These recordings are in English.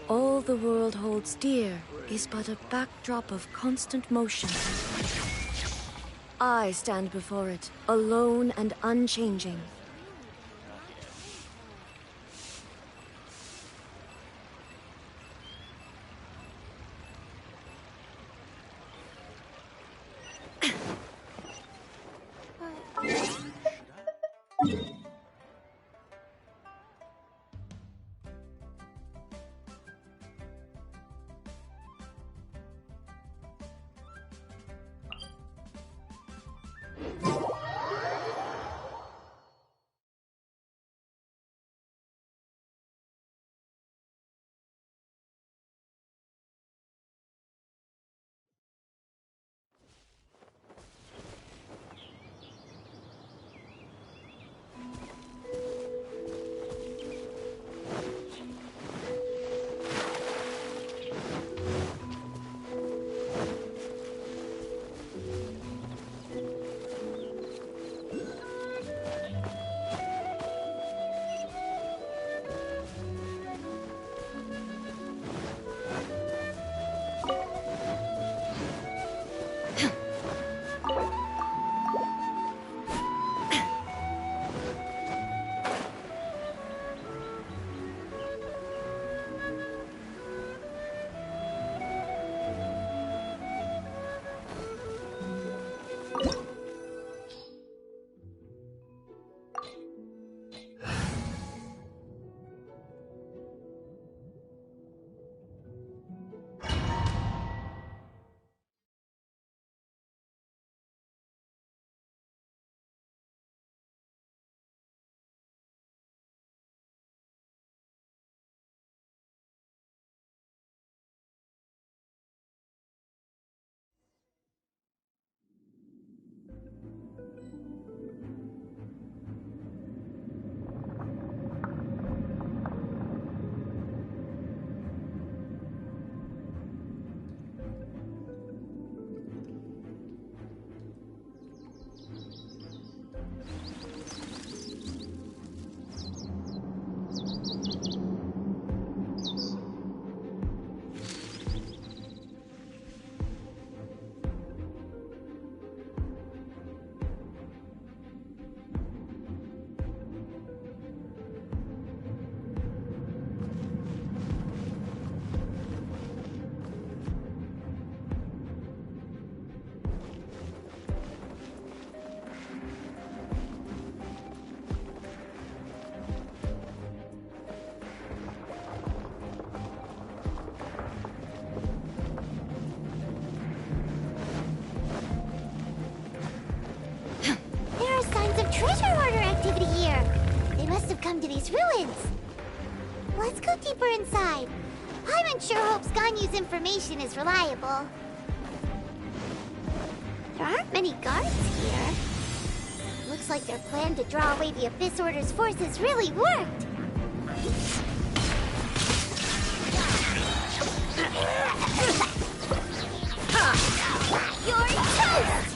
All the world holds dear is but a backdrop of constant motion. I stand before it, alone and unchanging. Come to these ruins. Let's go deeper inside. I'm unsure Hope's Ganyu's information is reliable. There aren't many guards here. Looks like their plan to draw away the Abyss Order's forces really worked. You're toast!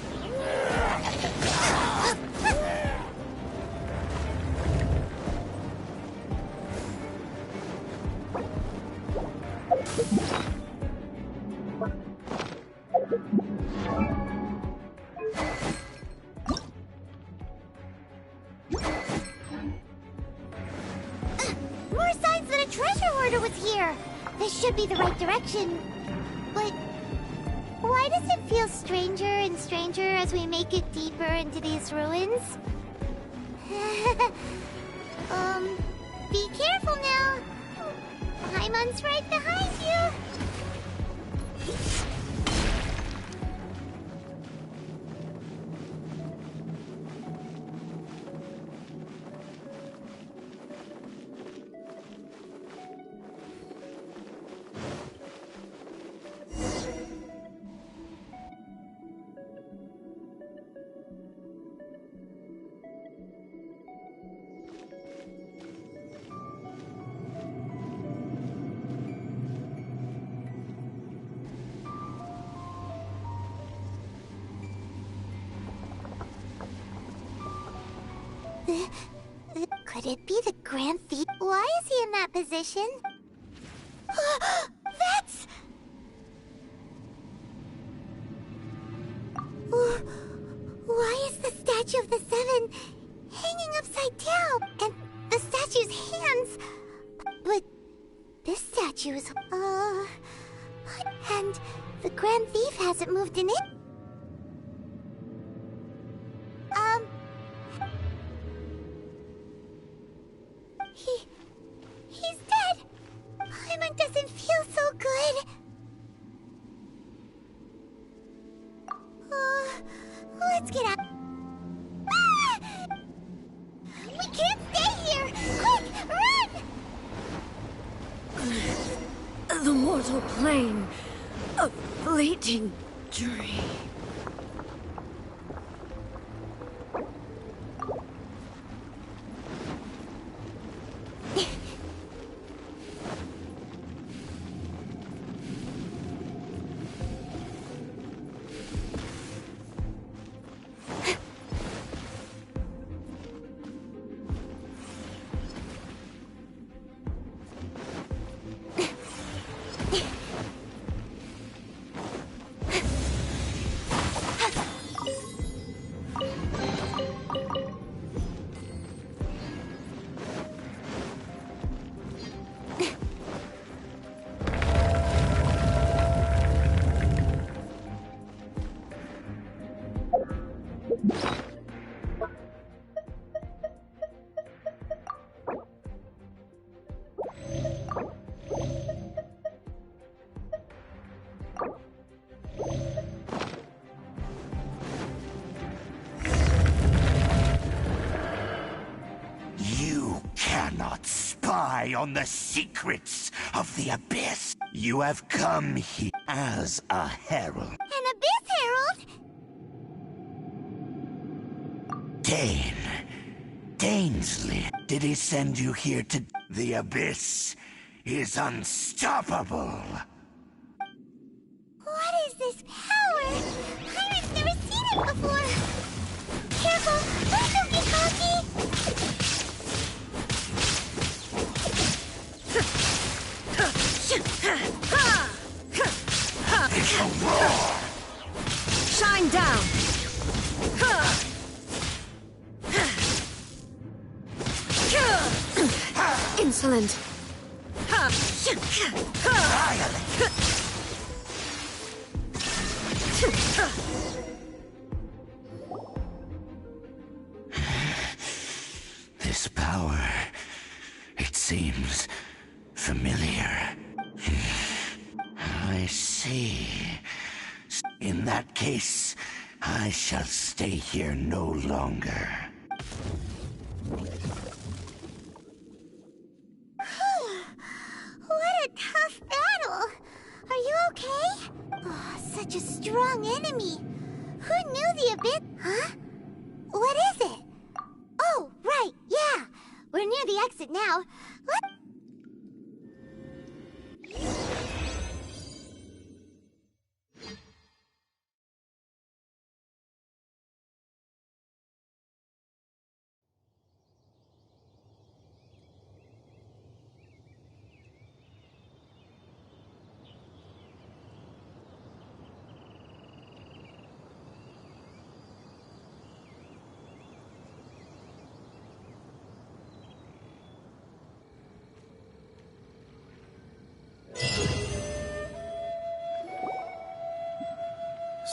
More signs that a treasure hoarder was here. This should be the right direction. But why does it feel stranger and stranger as we make it deeper into these ruins? Be careful now. Paimon's right behind you. Could it be the Grand Thief? Why is he in that position? That's... Why is the statue of the Seven hanging upside down? And the statue's hands... But this statue is... And the Grand Thief hasn't moved in it? He's dead! Paimon doesn't feel so good. Let's get out. Ah! We can't stay here! Quick, run! The mortal plane. A fleeting dream. On the secrets of the Abyss. You have come here as a herald. An Abyss Herald? Dainsley, did he send you here to... The Abyss is unstoppable. What is this power? Pirate's never seen it before. Careful, please don't get cocky. It's a roar! Shine down! Insolent! This power, it seems familiar. I see. In that case, I shall stay here no longer. What a tough battle! Are you okay? Oh, such a strong enemy. Who knew the Abyss? Huh? What is it? Oh, right, yeah. We're near the exit now. What?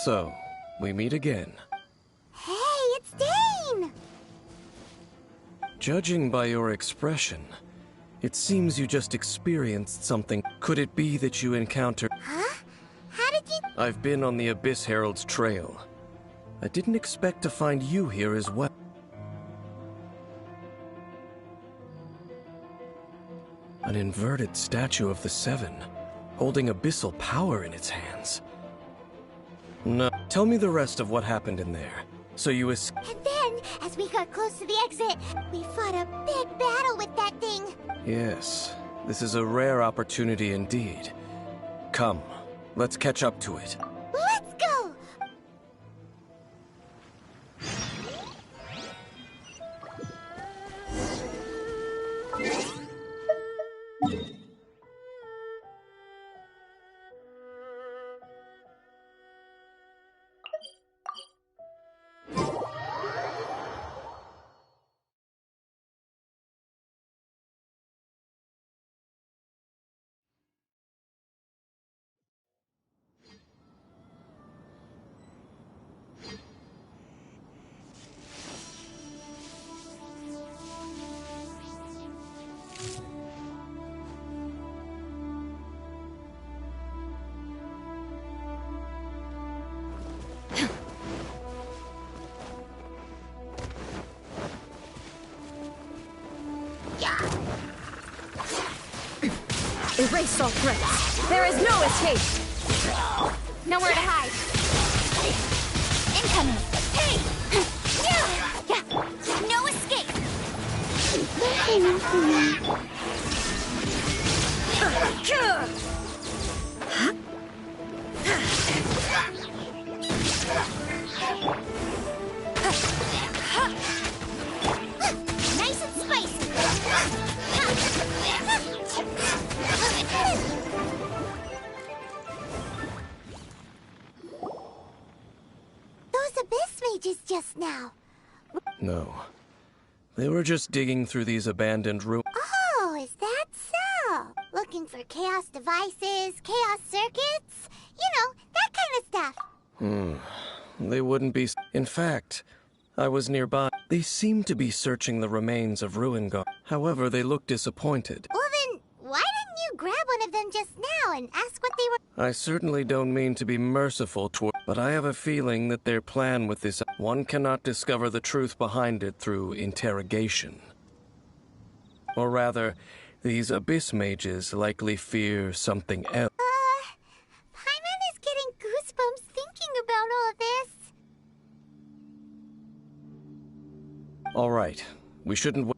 So, we meet again. Hey, it's Dane! Judging by your expression, it seems you just experienced something. Could it be that you encountered... Huh? How did you... I've been on the Abyss Herald's trail. I didn't expect to find you here as well. An inverted statue of the Seven, holding abyssal power in its hands. No. Tell me the rest of what happened in there. So you And then, as we got close to the exit, we fought a big battle with that thing. Yes, this is a rare opportunity indeed. Come, let's catch up to it. Let's go! Erase all threats. There is no escape. Nowhere to hide. Incoming. Hey! Yeah! No escape! Nice and spicy! Those abyss mages just now. No. They were just digging through these abandoned ruins. Oh, is that so? Looking for chaos devices, chaos circuits? You know, that kind of stuff. They wouldn't be. In fact, I was nearby. They seemed to be searching the remains of Ruin Guard. However, they looked disappointed. Well then, why didn't you grab one of them just now and ask what they were— I certainly don't mean to be merciful toward, but I have a feeling that their plan with this, one cannot discover the truth behind it through interrogation. Or rather, these abyss mages likely fear something else. Paimon is getting goosebumps thinking about all this. All right, we shouldn't.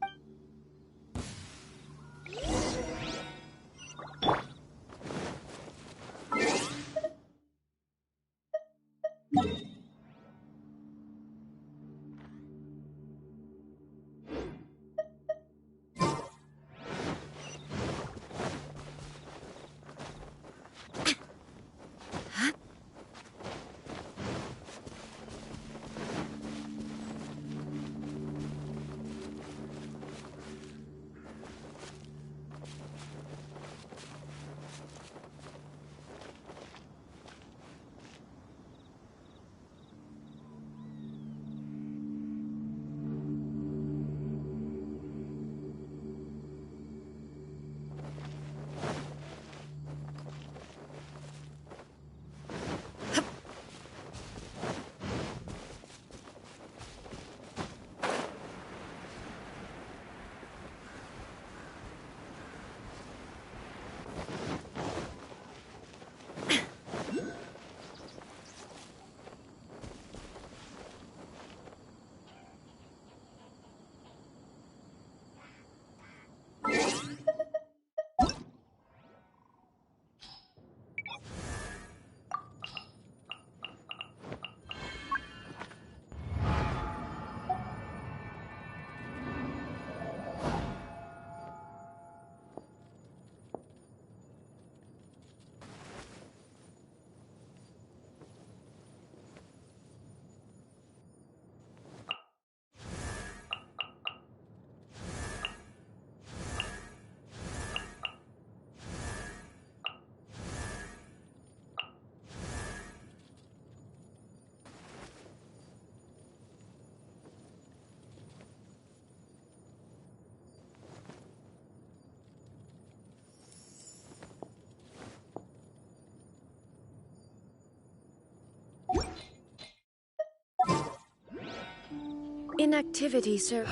Inactivity, sir.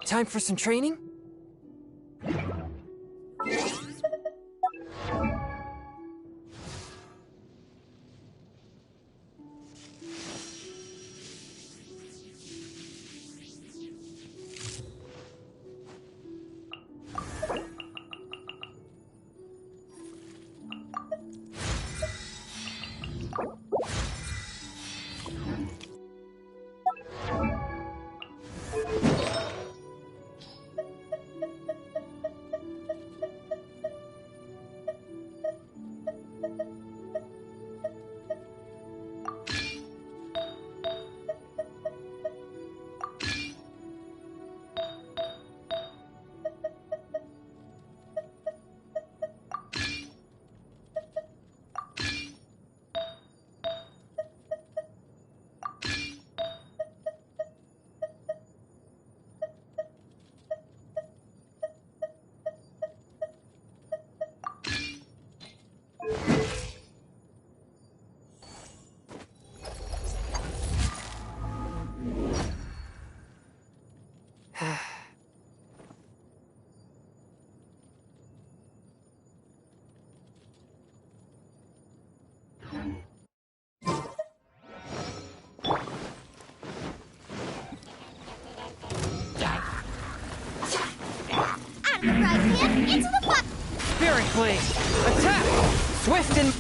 Time for some training? swiftly! Attack! Swift and...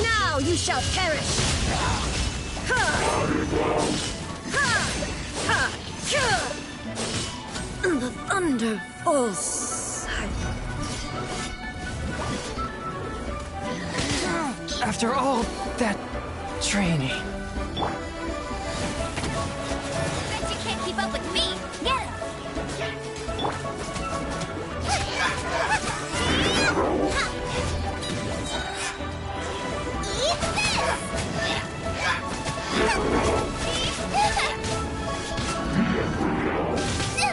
Now you shall perish! The thunder falls. After all that training... Bet you can't keep up with me! Get it!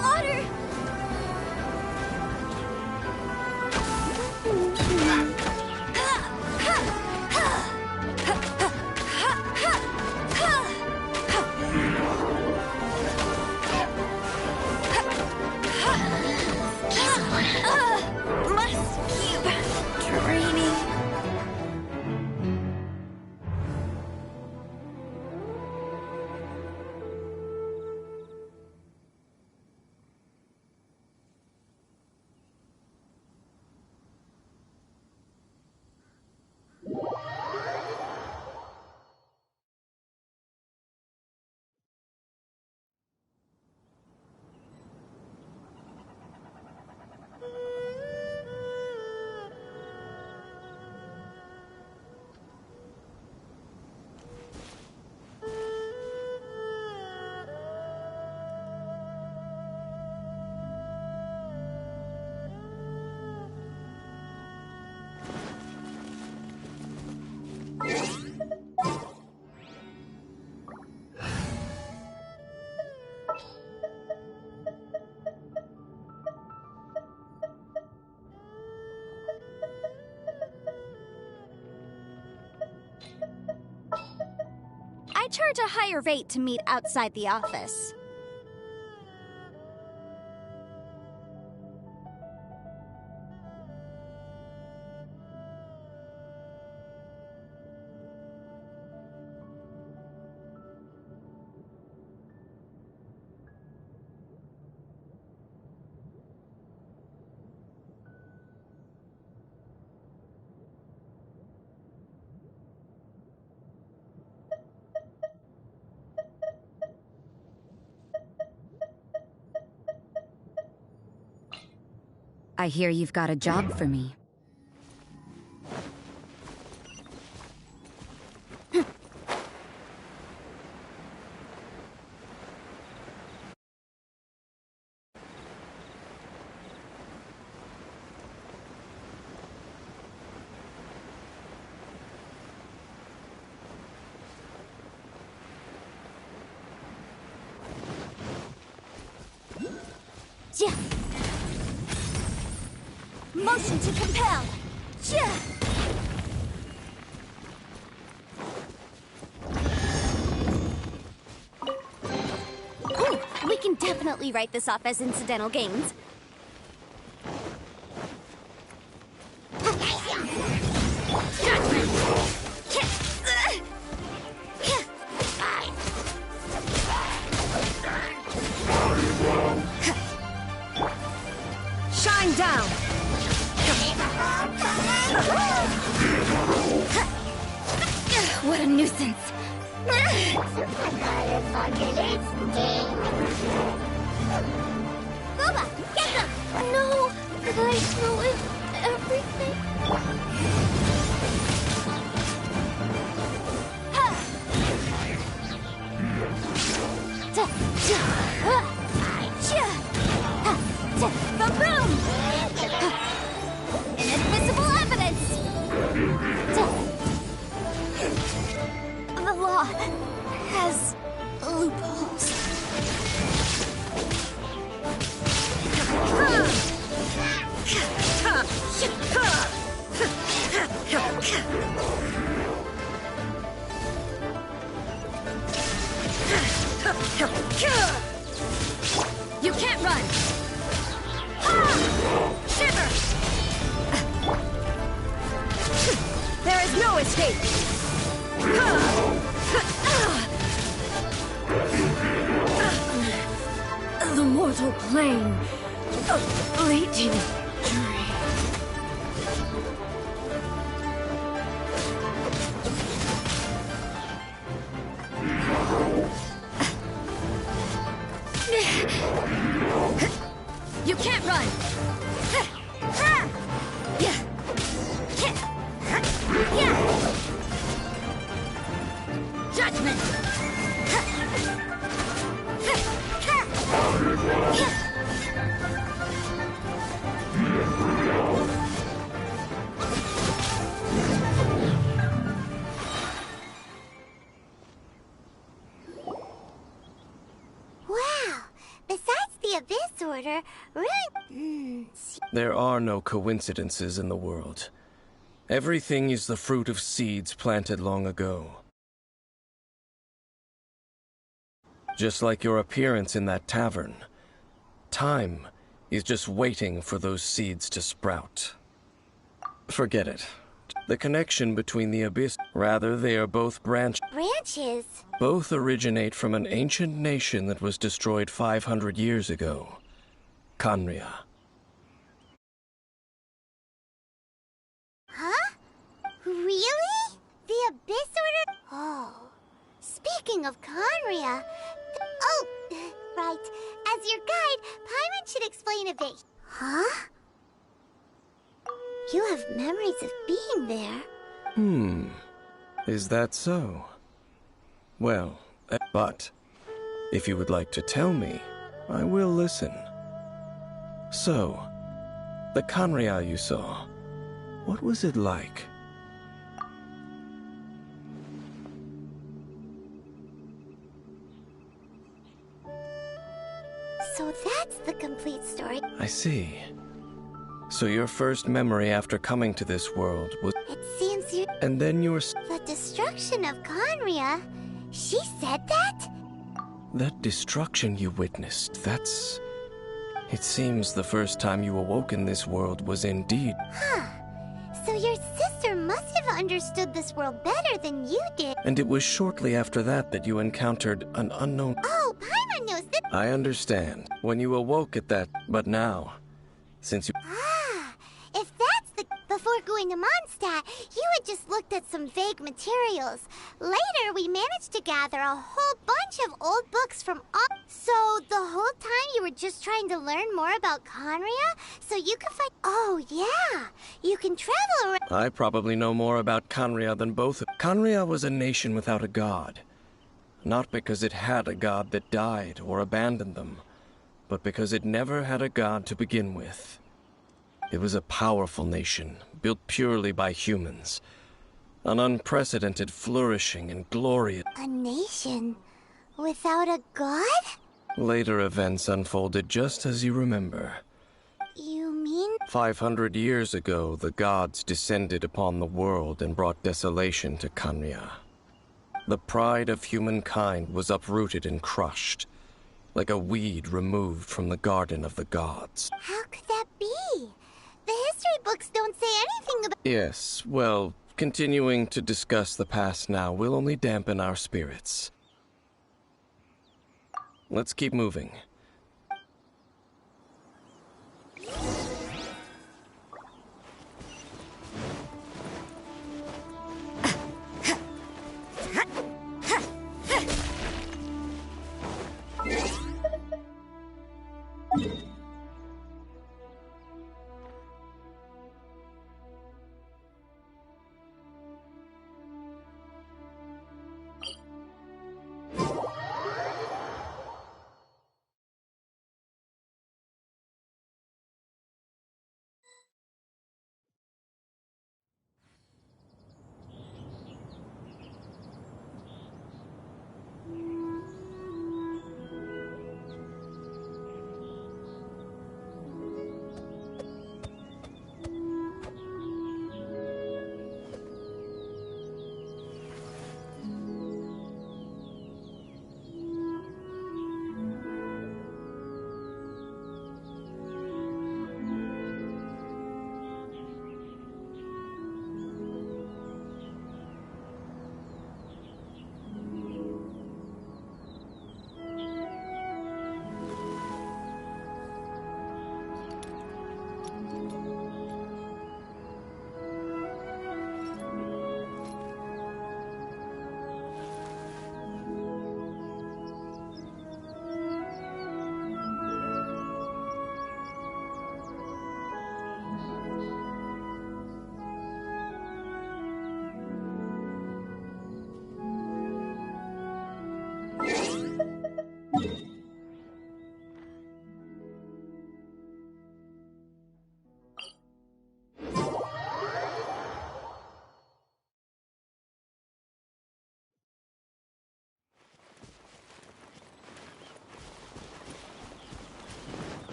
Water! Must keep training. I charge a higher rate to meet outside the office. I hear you've got a job for me. Yeah. Motion to compel. Yeah. Ooh, we can definitely write this off as incidental gains. Shine down! What a nuisance. Booba, get them! No, did I ruin everything? Ba-boom! Inadmissible evidence! The law has loopholes. You can't run! The mortal plane of fleeting dream. You can't run! Judgment! Wow! Besides the Abyss Order, There are no coincidences in the world. Everything is the fruit of seeds planted long ago. Just like your appearance in that tavern, time is just waiting for those seeds to sprout. Forget it. The connection between the Abyss, rather, they are both branches. Both originate from an ancient nation that was destroyed 500 years ago. Khaenri'ah. Huh? Really? The Abyss Order? Oh. Speaking of Khaenri'ah... Oh, right. As your guide, Paimon should explain a bit. Huh? You have memories of being there. Is that so? Well, but if you would like to tell me, I will listen. So, the Khaenri'ah you saw, what was it like? So that's the complete story. I see. So your first memory after coming to this world was... It seems you... And then your... The destruction of Khaenri'ah? She said that? That destruction you witnessed, that's... It seems the first time you awoke in this world was indeed... Huh. So your sister must have understood this world better than you did. And it was shortly after that that you encountered an unknown... Oh, Paimon knows this. I understand. When you awoke at that... But now, since you... Ah, if that's the... Before going to Mondstadt, you had just looked at some vague materials. Later, we managed to gather a whole bunch of old books from all... So, the whole time you were just trying to learn more about Khaenri'ah? So you could find... Oh, yeah! You can travel around... I probably know more about Khaenri'ah than both of... Khaenri'ah was a nation without a god. Not because it had a god that died or abandoned them, but because it never had a god to begin with. It was a powerful nation, built purely by humans. An unprecedented flourishing and glory. A nation without a god? Later events unfolded just as you remember. You mean... 500 years ago, the gods descended upon the world and brought desolation to Khaenri'ah. The pride of humankind was uprooted and crushed, like a weed removed from the garden of the gods. How could that be? The history books don't say anything about... Yes, well, continuing to discuss the past now will only dampen our spirits. Let's keep moving.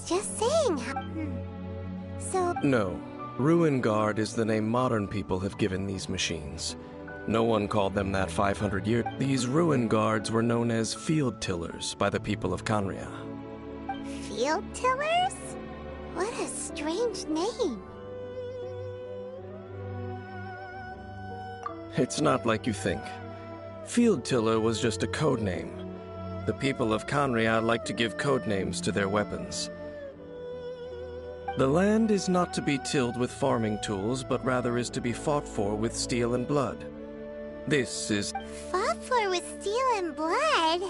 just saying. So, No. Ruin Guard is the name modern people have given these machines. No one called them that 500 years. These Ruin Guards were known as field tillers by the people of Canria. field tillers? What a strange name. It's not like you think. Field Tiller was just a code name. The people of Canria like to give code names to their weapons. The land is not to be tilled with farming tools, but rather is to be fought for with steel and blood. This is... Fought for with steel and blood?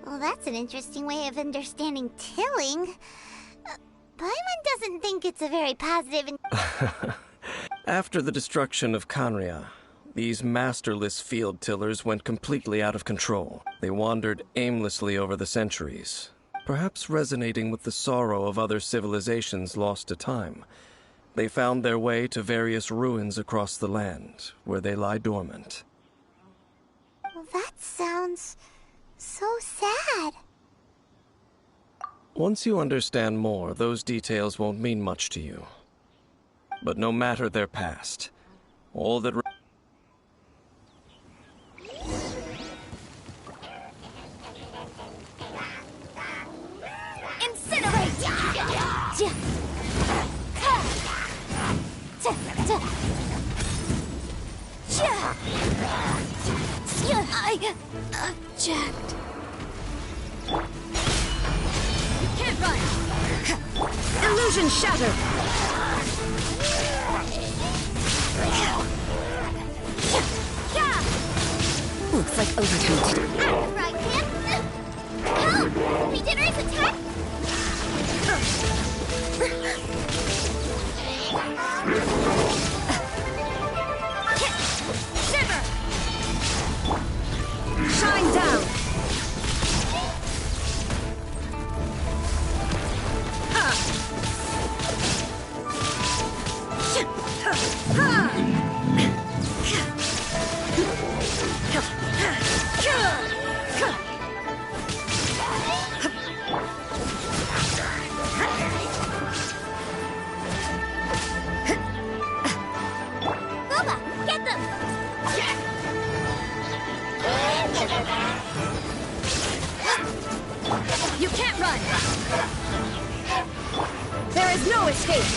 Well, that's an interesting way of understanding tilling. Paimon doesn't think it's a very positive... After the destruction of Canria, these masterless field tillers went completely out of control. They wandered aimlessly over the centuries, perhaps resonating with the sorrow of other civilizations lost to time. They found their way to various ruins across the land, where they lie dormant. Well, that sounds so sad. Once you understand more, those details won't mean much to you. But no matter their past, all that... Object. You can't run. Illusion shattered. Looks like overtime today. Right, Pam? Help! Regenerate attack! Shiver. Shine down. Boba, get them! You can't run. There is no escape.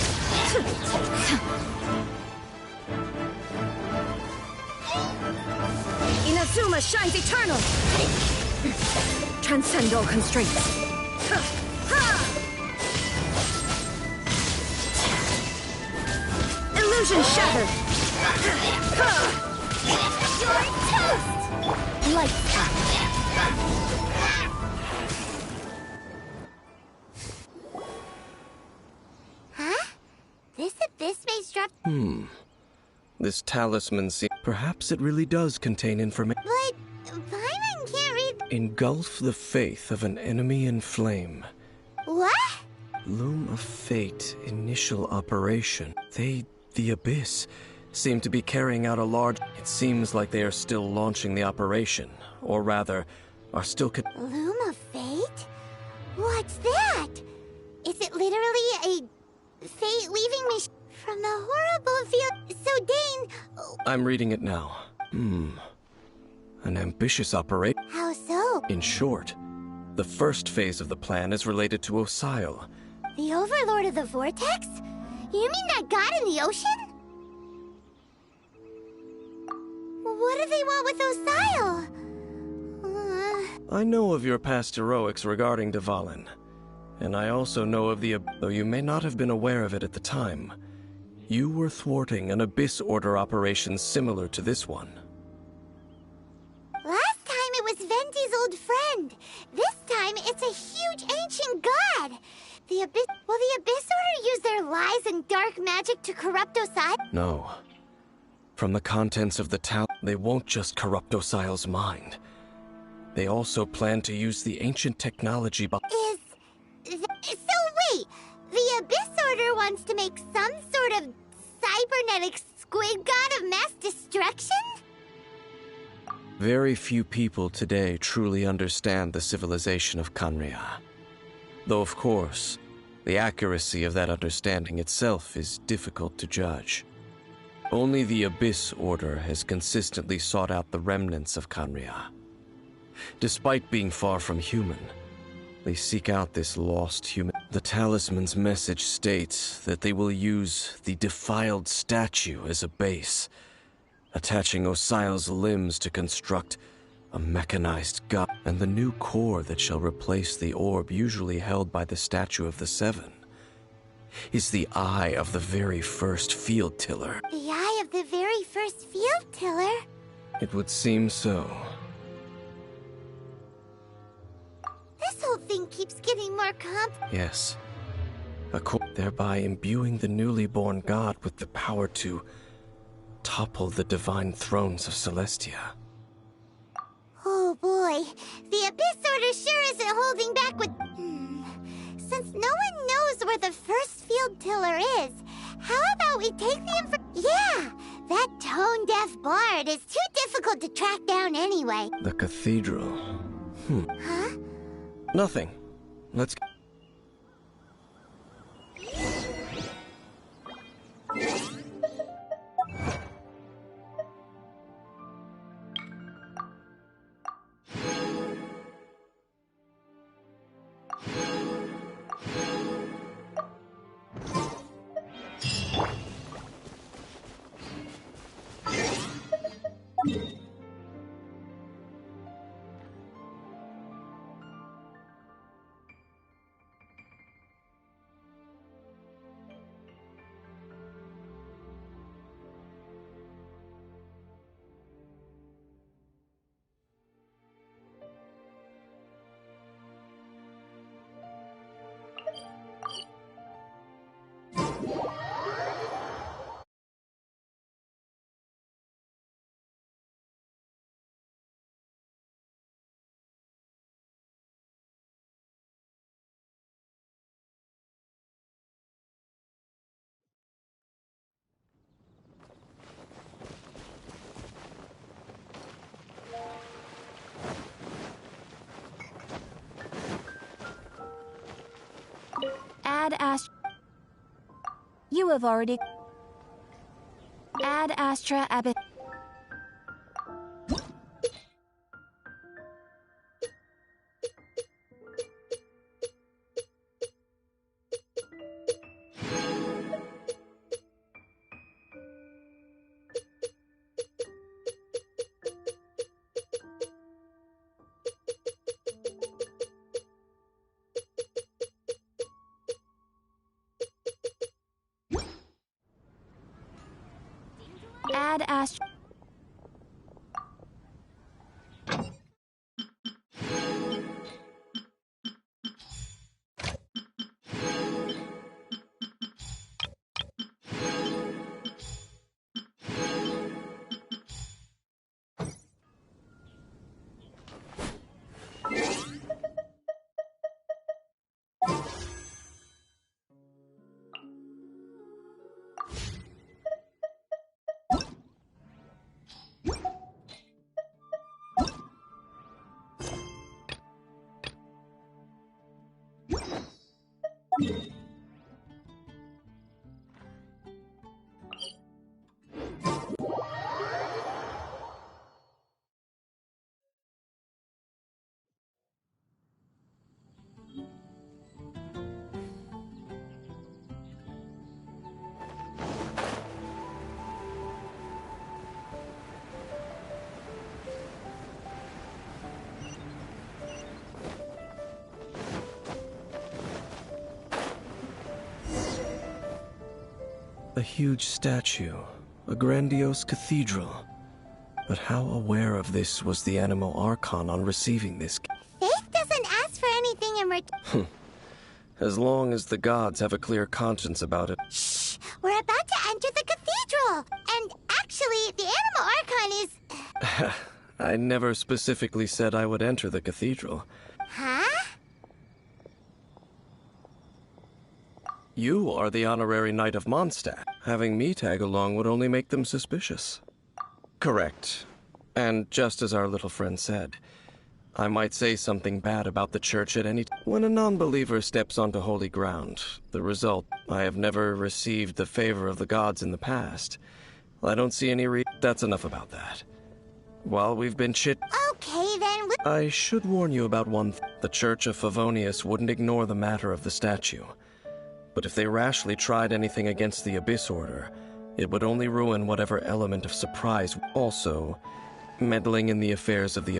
Inazuma shines eternal. Transcend all constraints. Illusion shattered. You're toast! Light. Huh? This abyss base dropped... This talisman seems... Perhaps it really does contain information. But Paimon can't read... Engulf the faith of an enemy in flame. What? Loom of Fate initial operation. The Abyss, seem to be carrying out a large... It seems like they are still launching the operation. Or rather, are still... Loom of Fate? What's that? Is it literally a fate-weaving machine? From the horrible field... So, Dane... I'm reading it now. An ambitious operation. How so? In short, the first phase of the plan is related to Osile. The Overlord of the Vortex? You mean that god in the ocean? What do they want with Osile? I know of your past heroics regarding Dvalin. And I also know of the... Though you may not have been aware of it at the time, you were thwarting an Abyss Order operation similar to this one. Last time it was Venti's old friend. This time it's a huge ancient god. The Abyss... Will the Abyss Order use their lies and dark magic to corrupt Osile? No. From the contents of the town, they won't just corrupt Osile's mind. They also plan to use the ancient technology So wait, the Abyss Order wants to make some sort of cybernetic squid god of mass destruction? Very few people today truly understand the civilization of Canria. Though of course, The accuracy of that understanding itself is difficult to judge. Only the Abyss Order has consistently sought out the remnants of Khaenri'ah. Despite being far from human, they seek out this lost human. The talisman's message states that they will use the defiled statue as a base, attaching Osial's limbs to construct a mechanized god, and the new core that shall replace the orb usually held by the Statue of the Seven is the eye of the very first field tiller. The eye of the very first field tiller? It would seem so. This whole thing keeps getting more Yes. Thereby imbuing the newly born god with the power to topple the divine thrones of Celestia. Oh boy, the Abyss Order sure isn't holding back with... Since no one knows where the first field tiller is, how about we take the Yeah, that tone-deaf bard is too difficult to track down anyway. The cathedral. Huh? Nothing. Let's... Ad Astra. You have already. Ad Astra Abyss. Ad Astra. A huge statue, a grandiose cathedral. But how aware of this was the Animo Archon on receiving this? Faith doesn't ask for anything in return. As long as the gods have a clear conscience about it. Shh! We're about to enter the cathedral! And actually, the Animo Archon is... I never specifically said I would enter the cathedral. Huh? You are the honorary Knight of Mondstadt. Having me tag along would only make them suspicious. Correct. And just as our little friend said, I might say something bad about the church at any time. When a non-believer steps onto holy ground, the result, I have never received the favor of the gods in the past. I don't see any That's enough about that. While we've been Okay, then. I should warn you about one thing. The Church of Favonius wouldn't ignore the matter of the statue. But if they rashly tried anything against the Abyss Order, it would only ruin whatever element of surprise. Also, meddling in the affairs of the...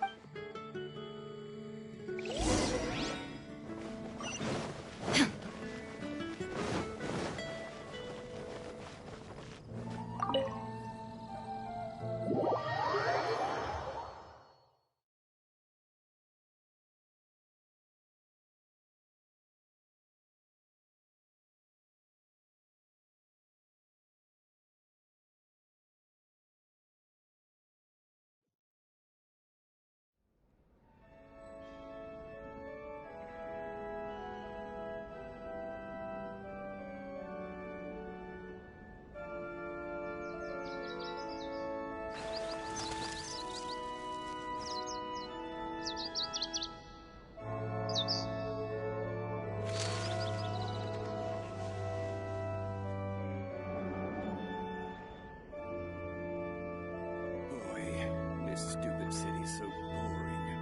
This stupid city's so boring.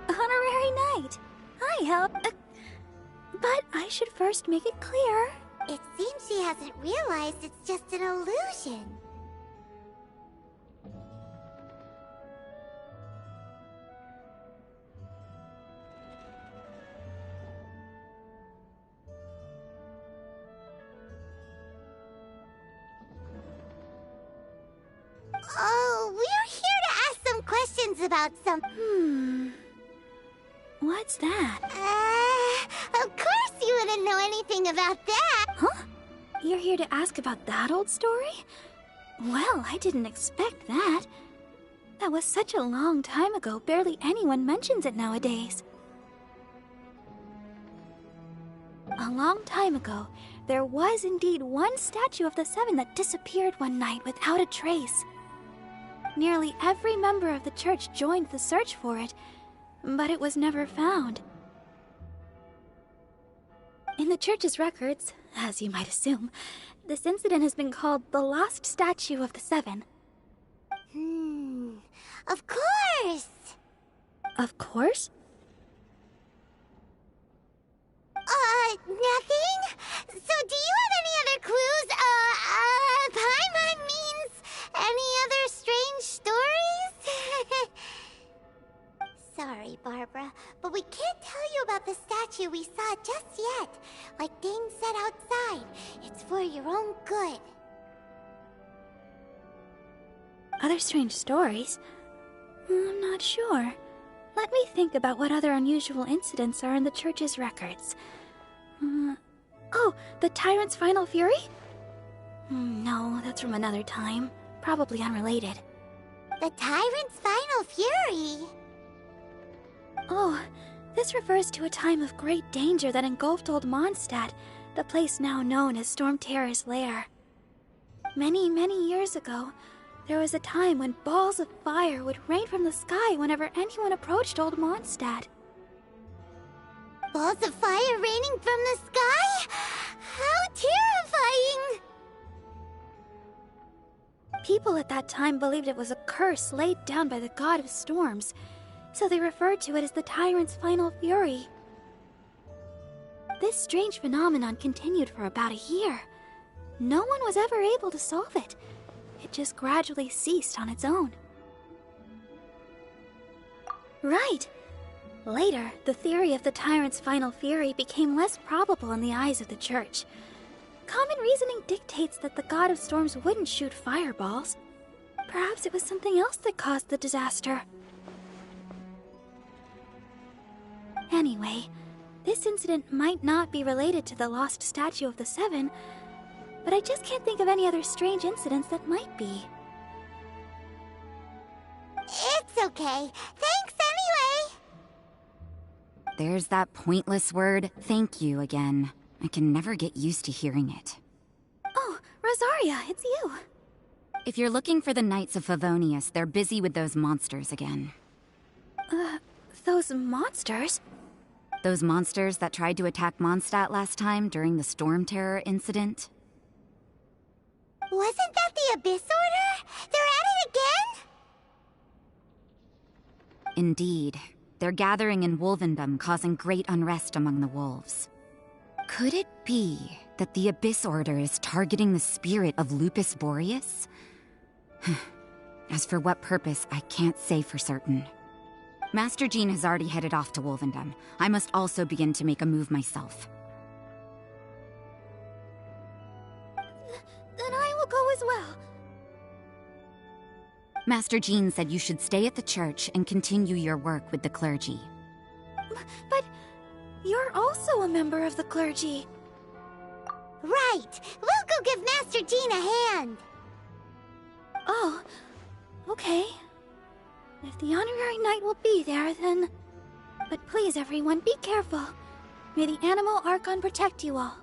Honorary Knight! I help. But I should first make it clear. It seems she hasn't realized it's just an illusion. Oh, we're here to ask some questions about some... What's that? Of course you wouldn't know anything about that! Huh? You're here to ask about that old story? Well, I didn't expect that. That was such a long time ago, barely anyone mentions it nowadays. A long time ago, there was indeed one statue of the Seven that disappeared one night without a trace. Nearly every member of the church joined the search for it, but it was never found. In the church's records, as you might assume, this incident has been called the Lost Statue of the Seven. Of course! Of course? Nothing? So do you have any other clues? Paimon means any other strange stories? Sorry, Barbara, but we can't tell you about the statue we saw just yet. Like Dane said outside, it's for your own good. Other strange stories? I'm not sure. Let me think about what other unusual incidents are in the church's records. Oh, the Tyrant's Final Fury? No, that's from another time. Probably unrelated. The Tyrant's Final Fury? Oh, this refers to a time of great danger that engulfed Old Mondstadt, the place now known as Storm Terror's lair. Many, many years ago, there was a time when balls of fire would rain from the sky whenever anyone approached Old Mondstadt. Balls of fire raining from the sky? How terrifying! People at that time believed it was a curse laid down by the god of storms, so they referred to it as the Tyrant's Final Fury. This strange phenomenon continued for about a year. No one was ever able to solve it. It just gradually ceased on its own. Right! Later, the theory of the Tyrant's Final Fury became less probable in the eyes of the Church. Common reasoning dictates that the god of storms wouldn't shoot fireballs. Perhaps it was something else that caused the disaster. Anyway, this incident might not be related to the lost statue of the Seven, but I just can't think of any other strange incidents that might be. It's okay. Thanks anyway! There's that pointless word, thank you, again. I can never get used to hearing it. Oh, Rosaria, it's you. If you're looking for the Knights of Favonius, they're busy with those monsters again. Those monsters? Those monsters that tried to attack Mondstadt last time during the Storm Terror incident? Wasn't that the Abyss Order? They're at it again? Indeed. They're gathering in Wolvendom, causing great unrest among the wolves. Could it be that the Abyss Order is targeting the spirit of Lupus Boreas? As for what purpose, I can't say for certain. Master Jean has already headed off to Wolvendom. I must also begin to make a move myself. Then I will go as well. Master Jean said you should stay at the church and continue your work with the clergy. But you're also a member of the clergy. Right! We'll go give Master Jean a hand! Oh, okay. If the honorary knight will be there, then... But please, everyone, be careful. May the Animal Archon protect you all.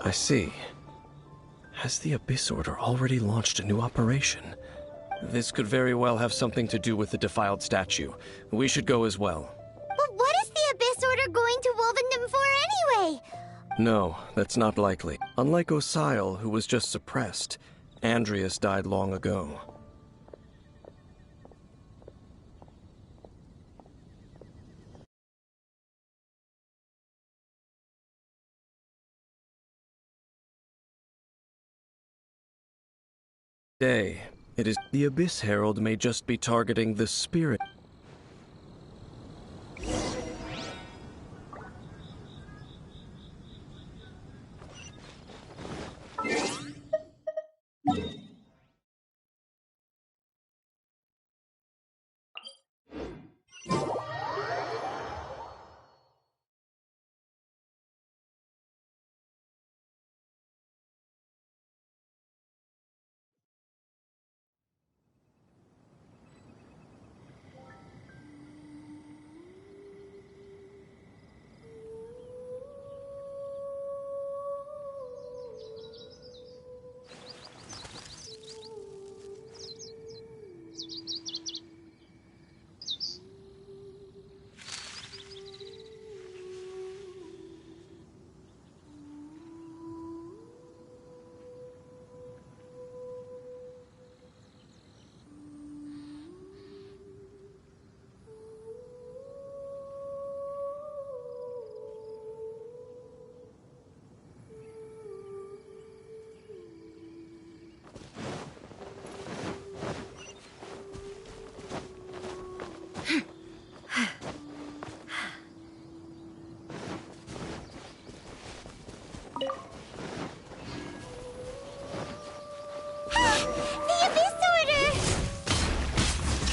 I see. Has the Abyss Order already launched a new operation? This could very well have something to do with the defiled statue. We should go as well. But what is the Abyss Order going to Wolvendom for anyway? No, that's not likely. Unlike Osile, who was just suppressed, Andreas died long ago. It is the Abyss Herald may just be targeting the spirit.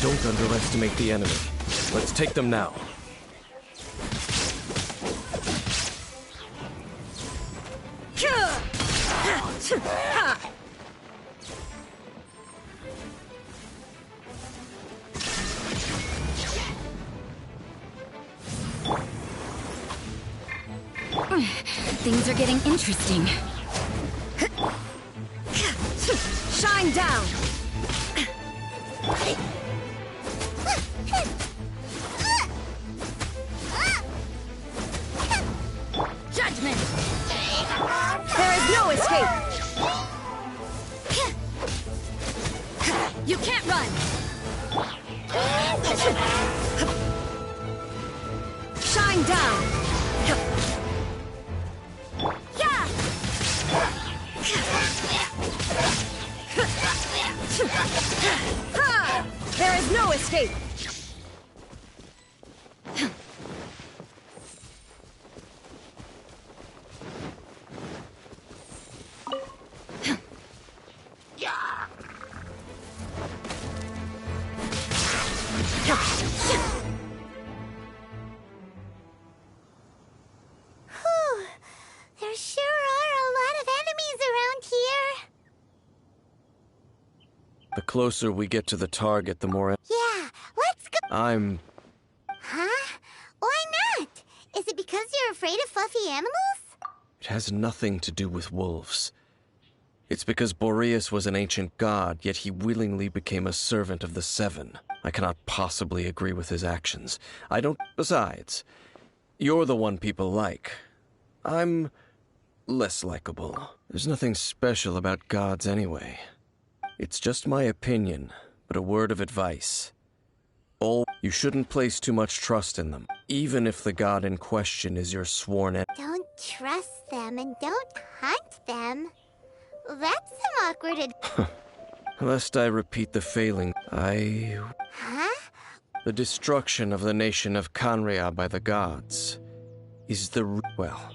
Don't underestimate the enemy. Let's take them now. Things are getting interesting. Shine down! escape! You can't run! Shine down! Yeah! There is no escape! Whew. There sure are a lot of enemies around here. The closer we get to the target, the more... Yeah, let's go. I'm... Huh? Why not? Is it because you're afraid of fluffy animals? It has nothing to do with wolves. It's because Boreas was an ancient god, yet he willingly became a servant of the Seven. I cannot possibly agree with his actions. I don't... Besides, you're the one people like. I'm less likable. There's nothing special about gods anyway. It's just my opinion, but a word of advice. You shouldn't place too much trust in them, even if the god in question is your sworn enemy. Don't trust them and don't hunt them. That's some awkward Lest I repeat the failing, Huh? The destruction of the nation of Canria by the gods is the... well...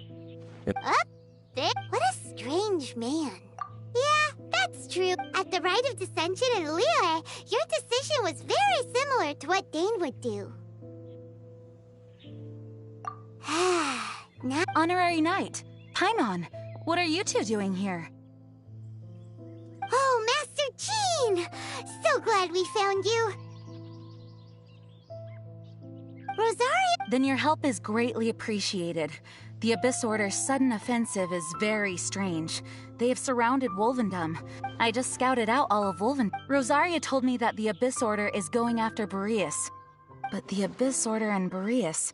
Up there? What a strange man. Yeah, that's true. At the Rite of Dissension in Liyue, your decision was very similar to what Dane would do. Now... Honorary Knight, Paimon, what are you two doing here? Oh, Master Jean! So glad we found you. Rosario... Then your help is greatly appreciated. The Abyss Order's sudden offensive is very strange. They have surrounded Wolvendom. I just scouted out all of Wolvendom. Rosaria told me that the Abyss Order is going after Boreas. But the Abyss Order and Boreas...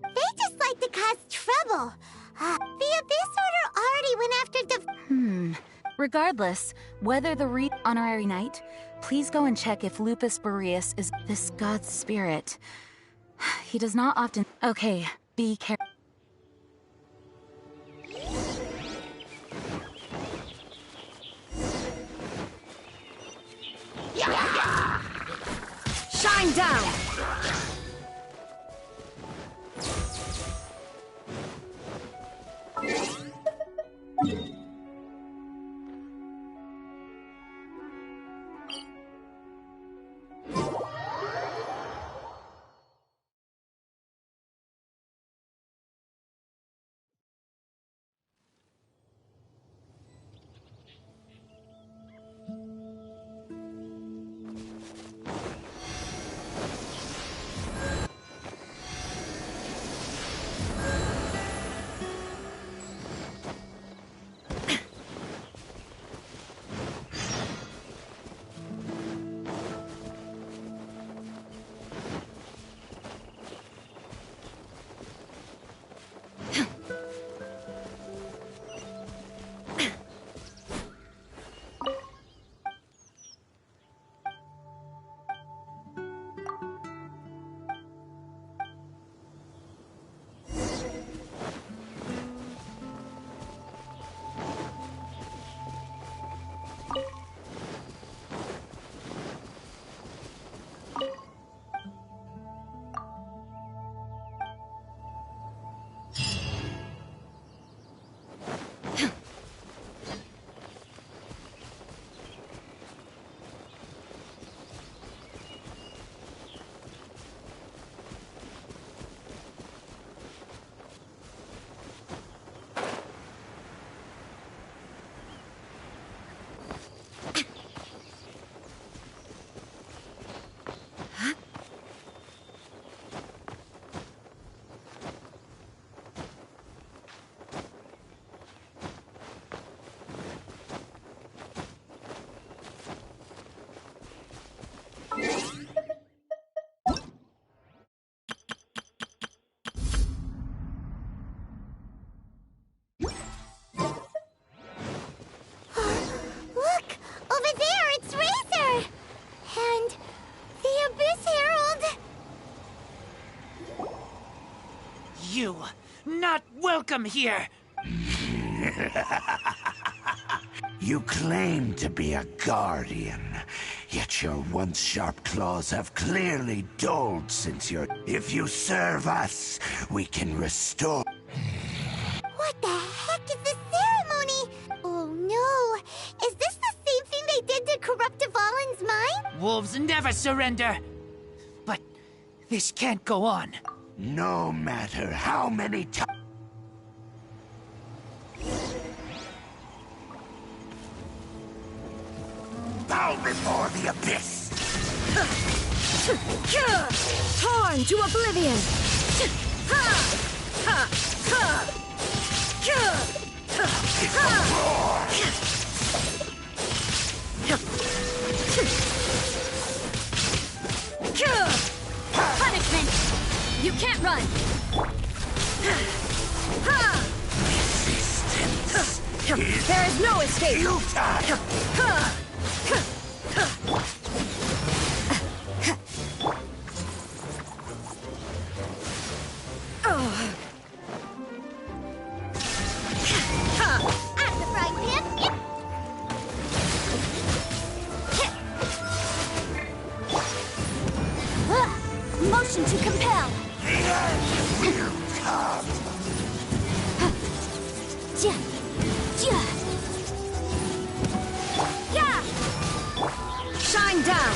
They just like to cause trouble. The Abyss Order already went after the... Regardless, whether the Honorary Knight, please go and check if Lupus Boreas is this god's spirit. He does not often... Okay, be careful. Shine down! welcome here. You claim to be a guardian, yet your once sharp claws have clearly dulled since your... If you serve us, we can restore... What the heck is this ceremony? Oh no! Is this the same thing they did to corrupt Dvalin's mind? Wolves never surrender. But this can't go on. No matter how many times... Bow before the abyss! Torn to oblivion! It's a roar! Punishment! You can't run! Resistance is There is no escape! futile! At the frying pan! Motion to compel! The end will come! Ja! Ja! Yeah! Shine down!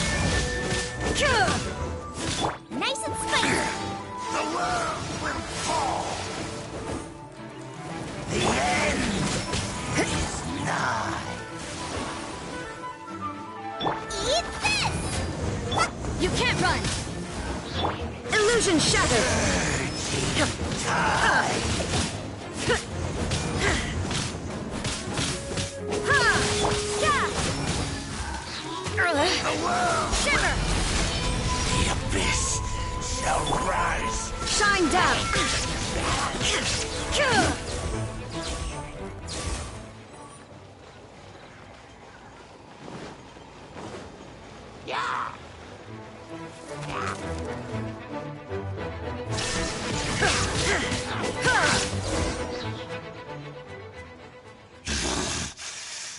Nice and spicy! The world will fall! The end is nigh! Eat this! You can't run! Illusion shattered! Tide! Yeah! The world, Shiver! the abyss, shall rise! Shine down!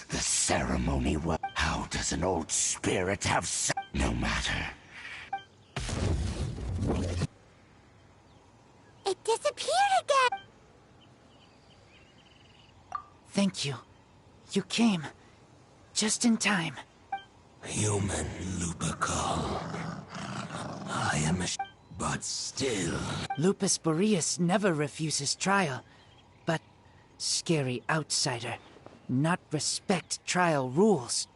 The ceremony was... How does an old spirit have... No matter. It disappeared again! Thank you. You came. Just in time. Human Lupercal. I am a... But still... Lupus Boreas never refuses trial. But scary outsider. Not respect trial rules.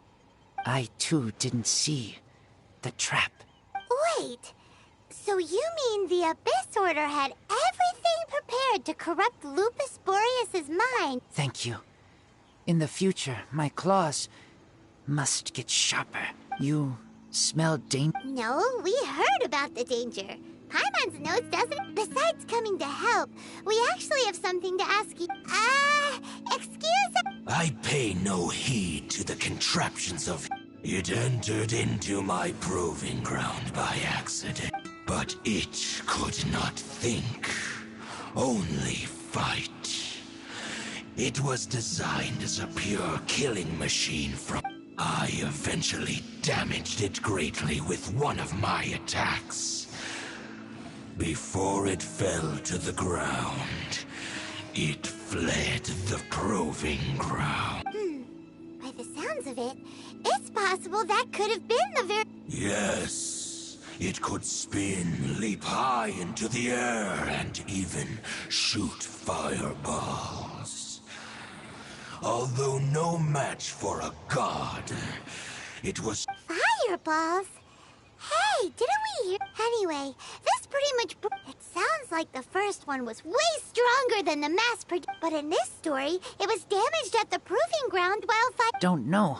I too didn't see the trap. Wait, so you mean the Abyss Order had everything prepared to corrupt Lupus Boreas's mind? Thank you. In the future, my claws must get sharper. You smell danger? No, we heard about the danger. Paimon's nose doesn't. Besides coming to help, we actually have something to ask you. Excuse me. I pay no heed to the contraptions of... It entered into my proving ground by accident. But it could not think, only fight. It was designed as a pure killing machine from... I eventually damaged it greatly with one of my attacks. Before it fell to the ground, it fled the proving ground. By the sounds of it, it's possible that could have been the very... Yes, it could spin, leap high into the air, and even shoot fireballs. Although no match for a god, it was... Fireballs? Hey, didn't we hear... Anyway, this pretty much... It sounds like the first one was way stronger than the mass But in this story, it was damaged at the proving ground while Don't know,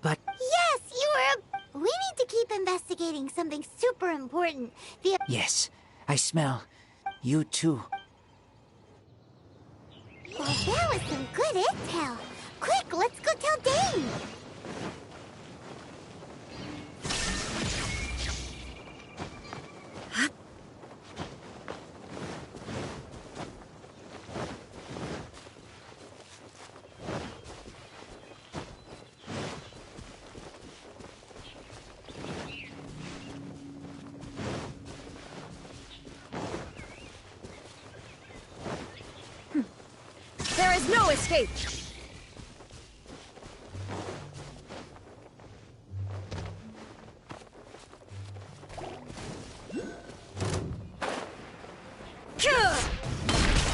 but... Yes, you were... We need to keep investigating something super important. The... Yes, I smell. You too. Well, that was some good intel. Quick, let's go tell Dane. escape!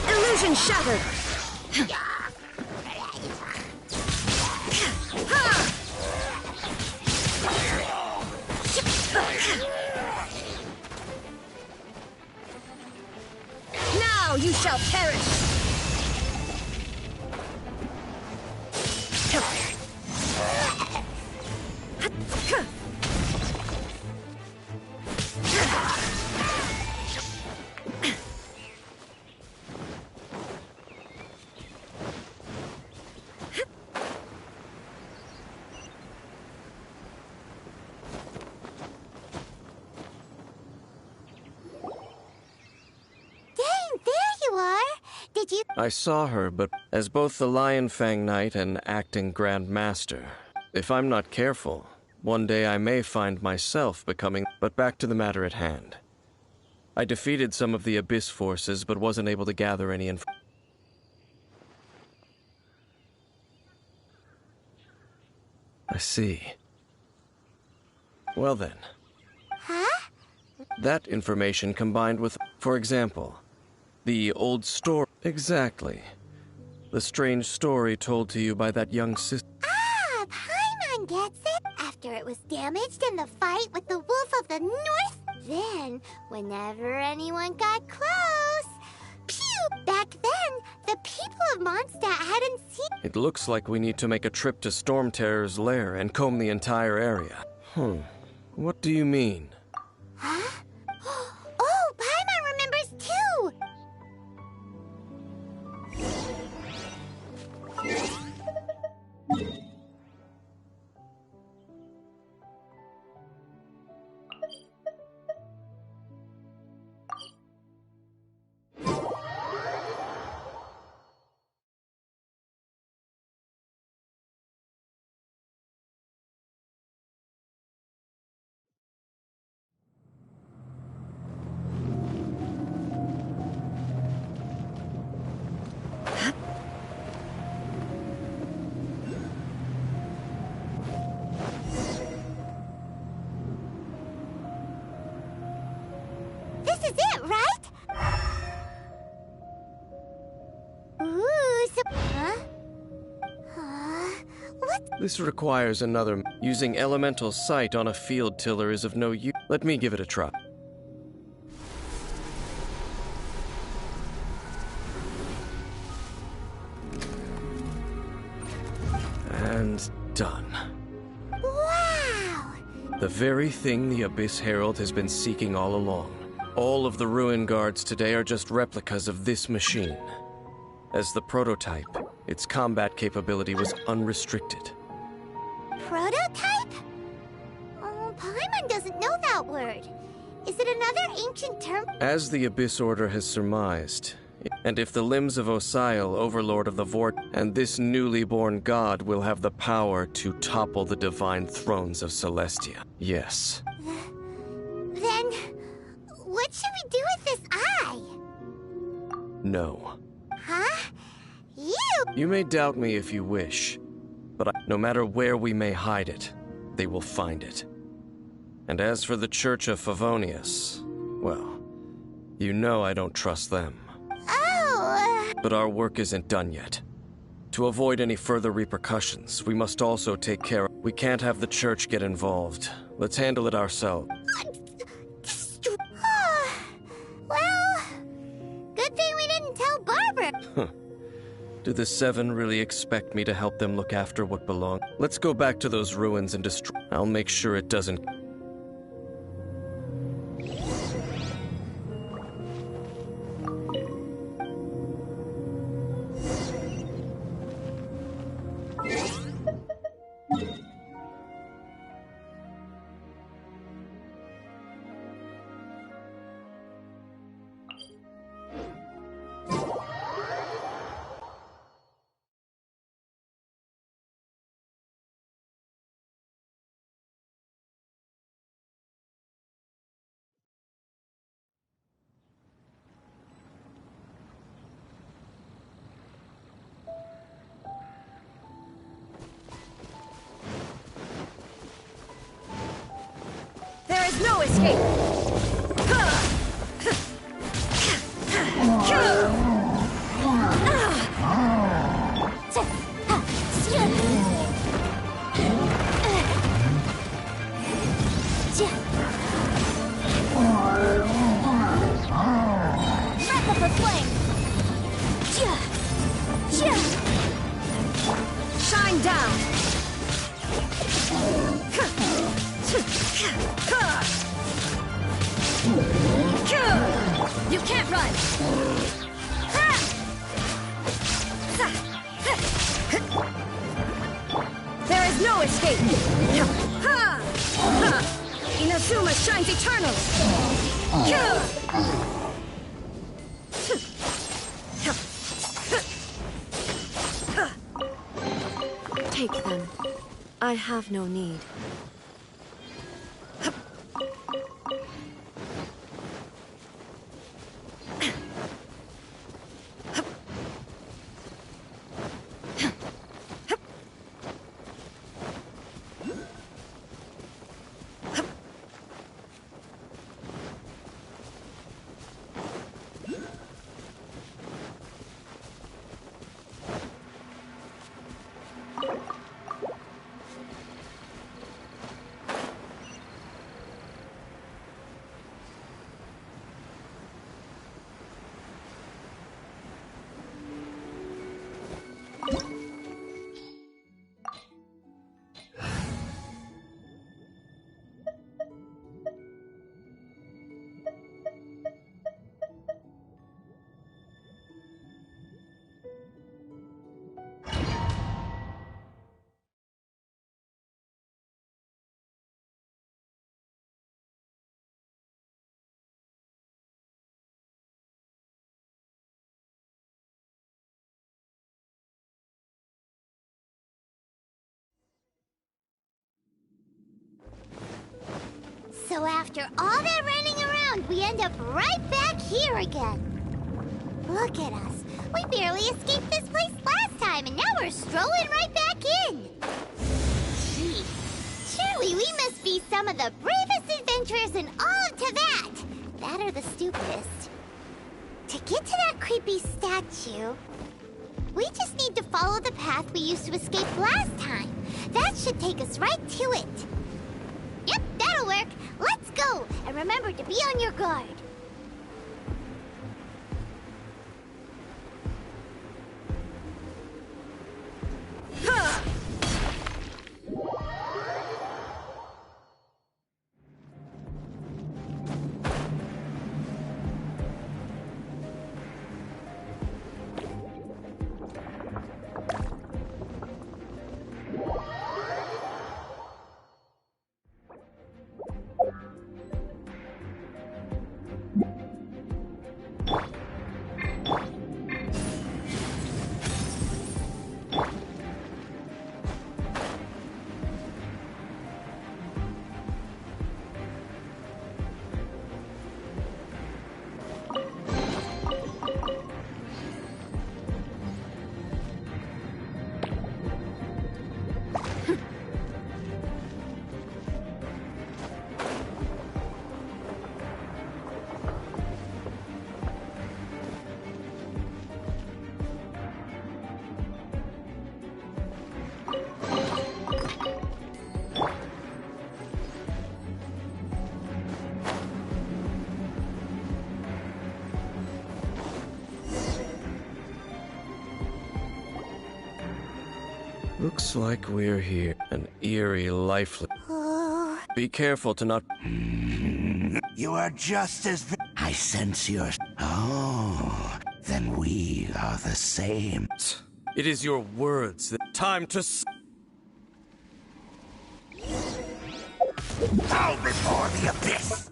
Illusion shattered! Now you shall perish! Did you? I saw her, but as both the Lion Fang Knight and acting Grand Master, if I'm not careful, one day I may find myself becoming... But back to the matter at hand. I defeated some of the Abyss forces, but wasn't able to gather any info. I see. Well then. Huh? That information combined with, for example, the old story. Exactly. The strange story told to you by that young sister. Ah, Paimon gets it. After it was damaged in the fight with the Wolf of the North, then, whenever anyone got close, pew! Back then, the people of Mondstadt hadn't seen... It looks like we need to make a trip to Storm Terror's lair and comb the entire area. What do you mean? Huh? Oh, Paimon remembers too! This is it, right? Ooh, so... Huh? What? This requires another... Using elemental sight on a field tiller is of no use. Let me give it a try. And done. Wow! The very thing the Abyss Herald has been seeking all along. All of the Ruin Guards today are just replicas of this machine. As the prototype, its combat capability was unrestricted. Prototype? Oh, Paimon doesn't know that word. Is it another ancient term? As the Abyss Order has surmised, and if the limbs of Osial, Overlord of the Vort, and this newly born god will have the power to topple the divine thrones of Celestia. Yes. Then, what should we do with this eye? No. Huh? You may doubt me if you wish, but no matter where we may hide it, they will find it. And as for the Church of Favonius, well, you know I don't trust them. Oh! But our work isn't done yet. To avoid any further repercussions, we must also take care of... We can't have the Church get involved. Let's handle it ourselves. Well, good thing we didn't tell Barbara. Do the Seven really expect me to help them look after what belongs? Let's go back to those ruins and destroy... I'll make sure it doesn't... escape! Breath of the flame! Shine down! You can't run! There is no escape! Inazuma shines eternal! Take them. I have no need. So after all that running around, we end up right back here again. Look at us. We barely escaped this place last time, and now we're strolling right back in. Gee, surely we must be some of the bravest adventurers in all of Teyvat. That or the stupidest. To get to that creepy statue, we just need to follow the path we used to escape last time. That should take us right to it. Yep, that'll work. Let's go, and remember to be on your guard. Looks like we're here. An eerie, lifeless. Be careful to not. You are just as. I sense your. Oh, then we are the same. It is your words that. Time to. Bow before the abyss!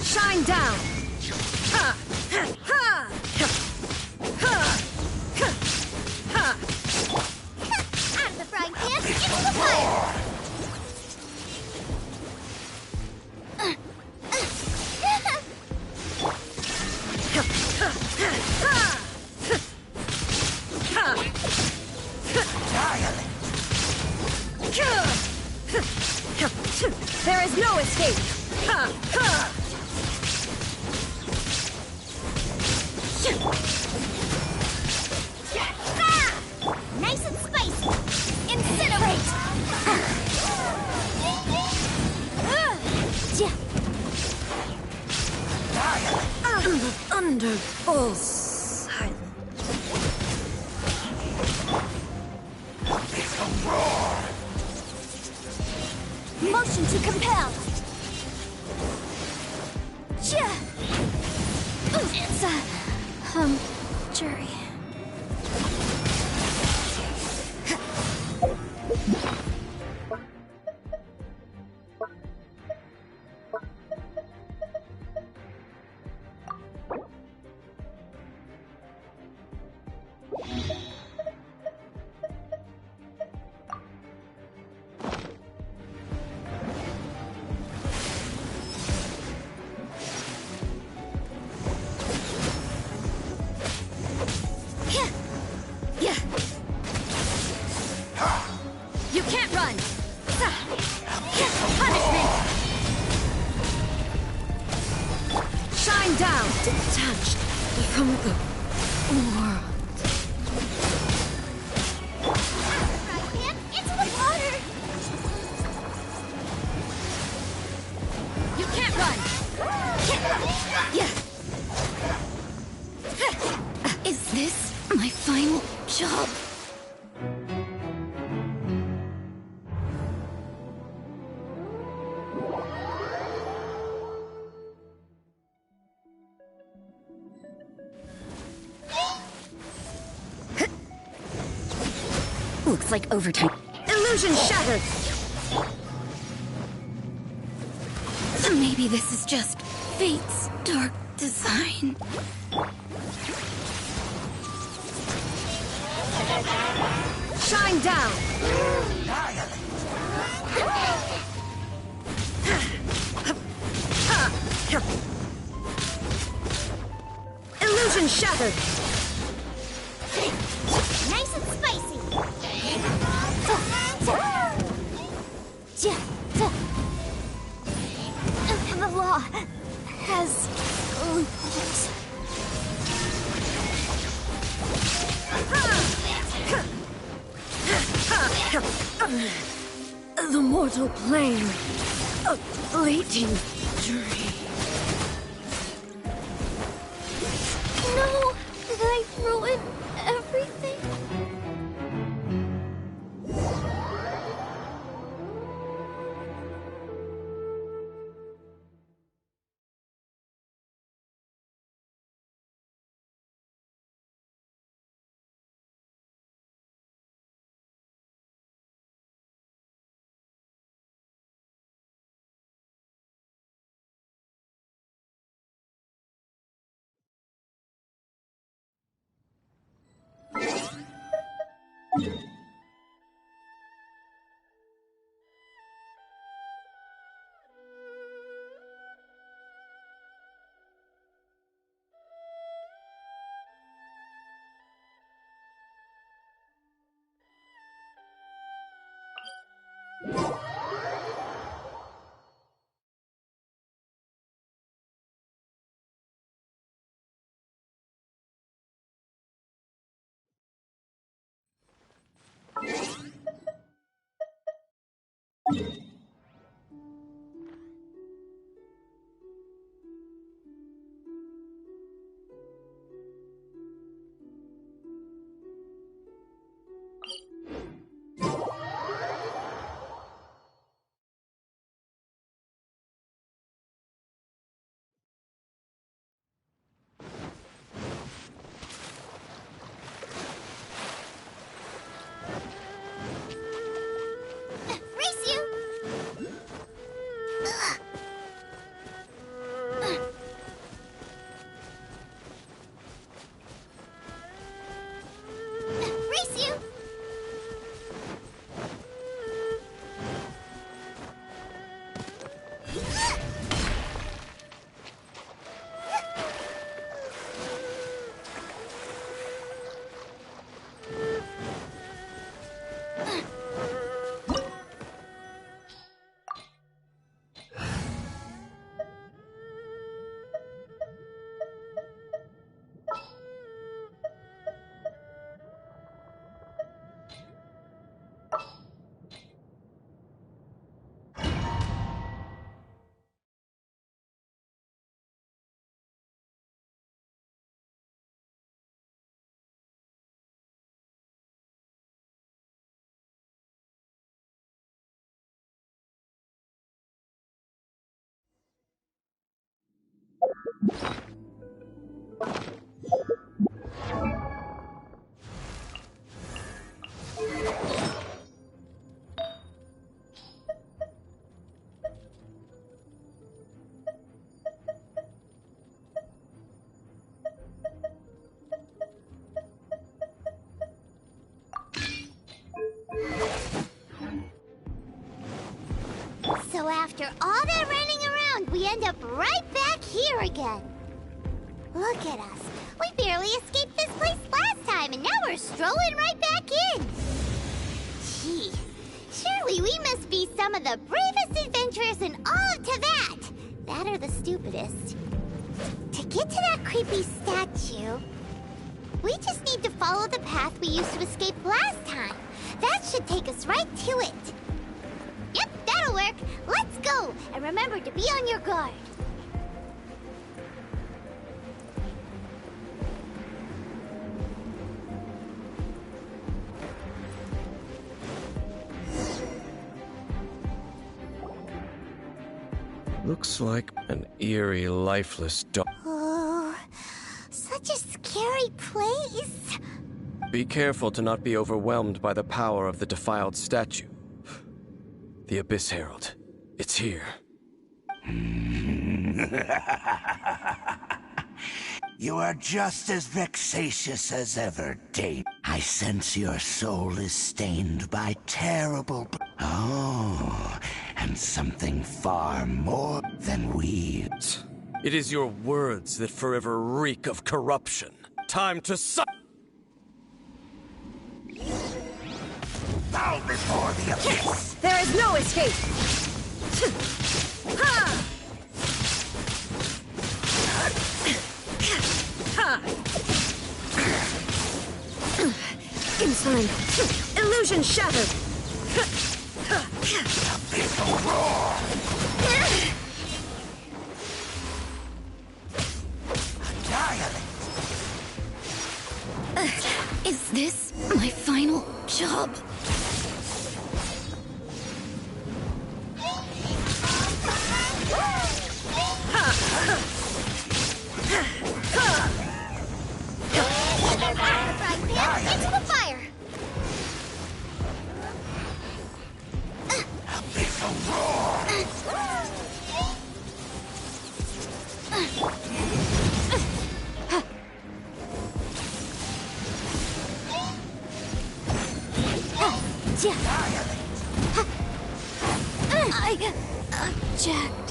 Shine down! Ha! Ha! Ha! Ha! Ha! Out of the frying pan, into the fire! There is no escape! Ha! Ha! Nice and spicy! Incinerate! The thunder falls silent. Motion to compel! It's a... jury. You can't run! Punishment! Shine down! Detached from the world. Into the water! You can't run! Is this my final job? Looks like overtime. Illusion shattered! Maybe this is just fate's dark design. Shine down! Illusion shattered! Nice and spicy! The law has loopholes. The mortal plane. A fleeting dream. No! Did I ruin everything? So after all that running around, we end up right back here again. Look at us. We barely escaped this place last time, and now we're strolling right back in. Gee, surely we must be some of the bravest adventurers in all of Teyvat. That or the stupidest. To get to that creepy statue, we just need to follow the path we used to escape last time. That should take us right to it. Yep, that'll work. Let's go, and remember to be on your guard. Looks like an eerie, lifeless dog. Oh, such a scary place. Be careful to not be overwhelmed by the power of the defiled statue. The Abyss Herald. It's here. You are just as vexatious as ever, Dave. I sense your soul is stained by terrible... Oh, and something far more than weeds. It is your words that forever reek of corruption. Time to Bow before the Abyss! There is no escape! Ha! Ha! Inside. Illusion shattered! Abyssal roar! Annihilate! Is this my final job? Into the fire! Abyssal roar! I object.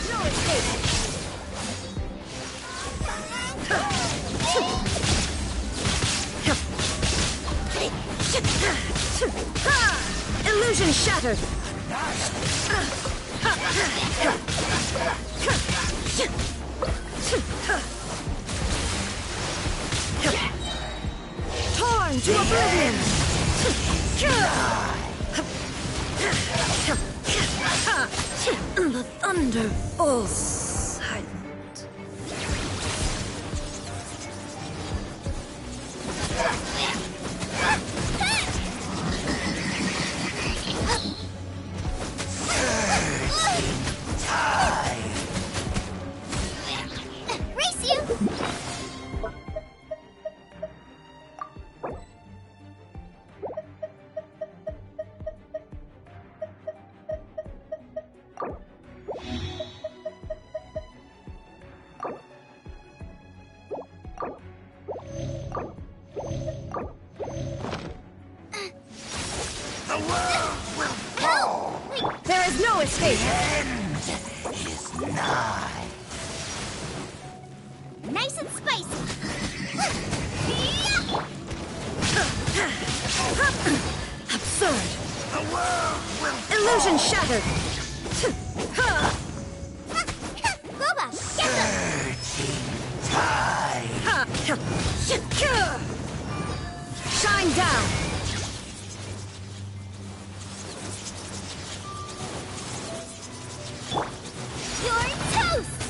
No escape. Illusion shattered. Torn to oblivion. The thunder falls silent. Race you! The world will fall! There is no escape. The end is nigh. Nice and spicy! Absurd. The world will Illusion shattered. Boba, get them! surging tide. Shine down. You're toast!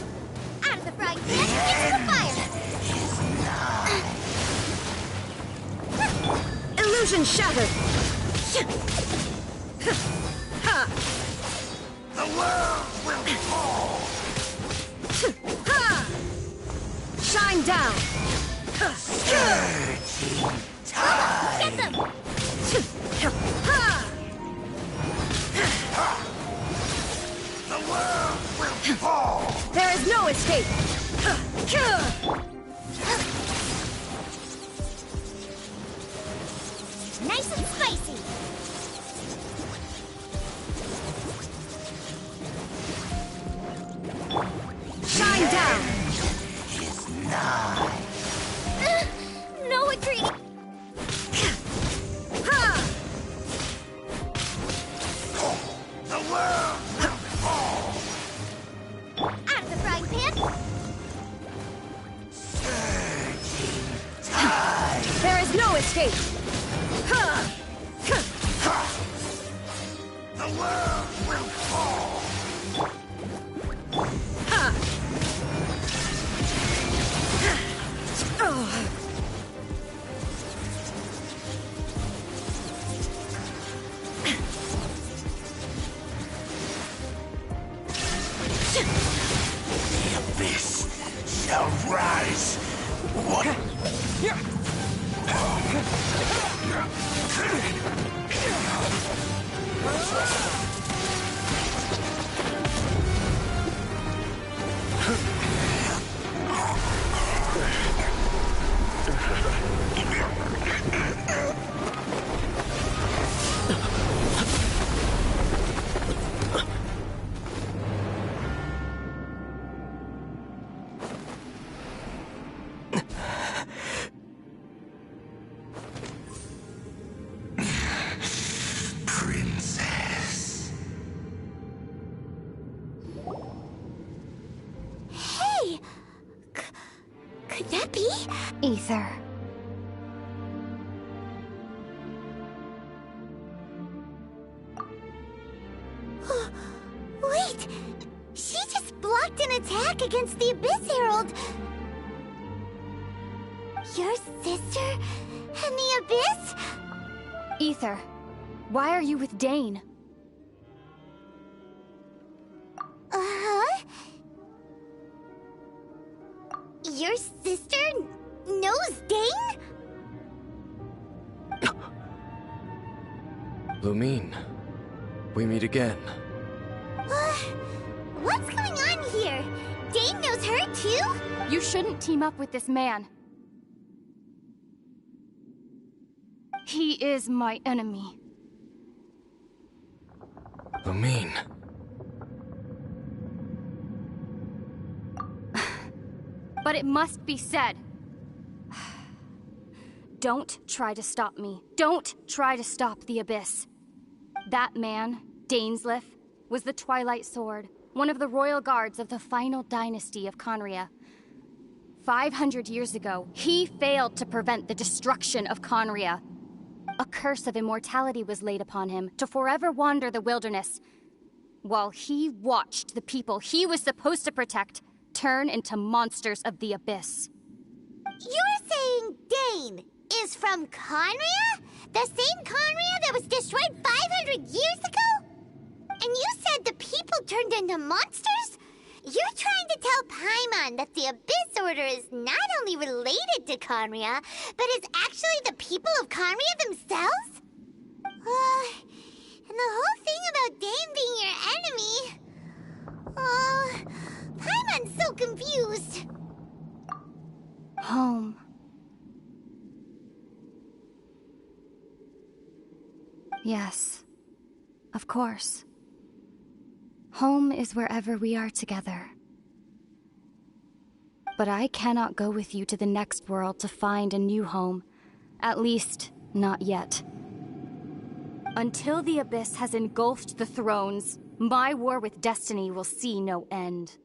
Out of the frying pan, into the fire! Illusion shattered. The world will fall! Shine down! Searching time! Get them! The world will fall! There is no escape! Nice and spicy! Shine down! Is nigh. No retreating! The world will fall! Out of the frying pan! Searching time! There is no escape! The world will fall! The abyss shall rise. What? Princess. Hey! Could that be? Ether. Wait! She just blocked an attack against the Abyss Herald! Your sister and the Abyss? Ether. Why are you with Dane? Uh-huh. Your sister knows Dane? Lumine, we meet again. What's going on here? Dane knows her too? You shouldn't team up with this man. He is my enemy. Lumine. But it must be said. Don't try to stop me. Don't try to stop the Abyss. That man, Dainsleif, was the Twilight Sword, one of the royal guards of the final dynasty of Conria. 500 years ago, he failed to prevent the destruction of Conria. A curse of immortality was laid upon him to forever wander the wilderness, while he watched the people he was supposed to protect turn into monsters of the Abyss. You're saying Dane is from Conria? The same Conria that was destroyed 500 years ago? And you said the people turned into monsters? You're trying to tell Paimon that the Abyss Order is not only related to Conria, but is actually the people of Conria themselves? And the whole thing about Dane being your enemy... Paimon's so confused. Home. Yes, of course. Home is wherever we are together. But I cannot go with you to the next world to find a new home. At least, not yet. Until the Abyss has engulfed the thrones, my war with destiny will see no end.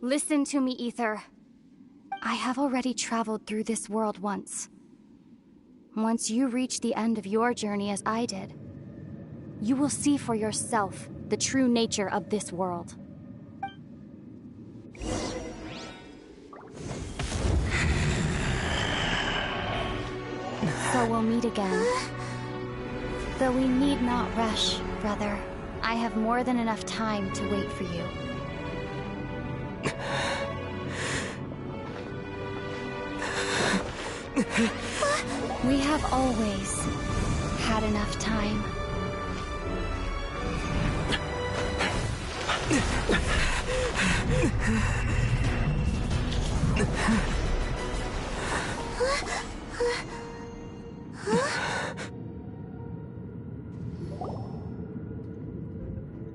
Listen to me, Ether. I have already traveled through this world once. Once you reach the end of your journey as I did, you will see for yourself the true nature of this world. So we'll meet again. Though we need not rush, brother. I have more than enough time to wait for you. We have always had enough time.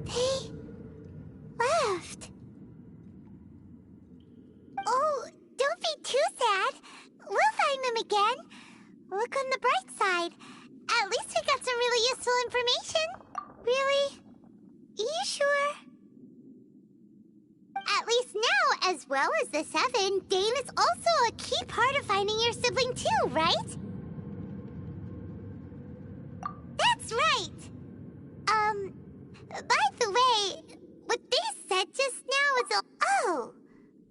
They left. Oh, don't be too sad. We'll find them again. Look on the bright side. At least we got some really useful information. Really? You sure? At least now, as well as the Seven, Dane is also a key part of finding your sibling too, right? That's right! By the way, what they said just now is a... Oh!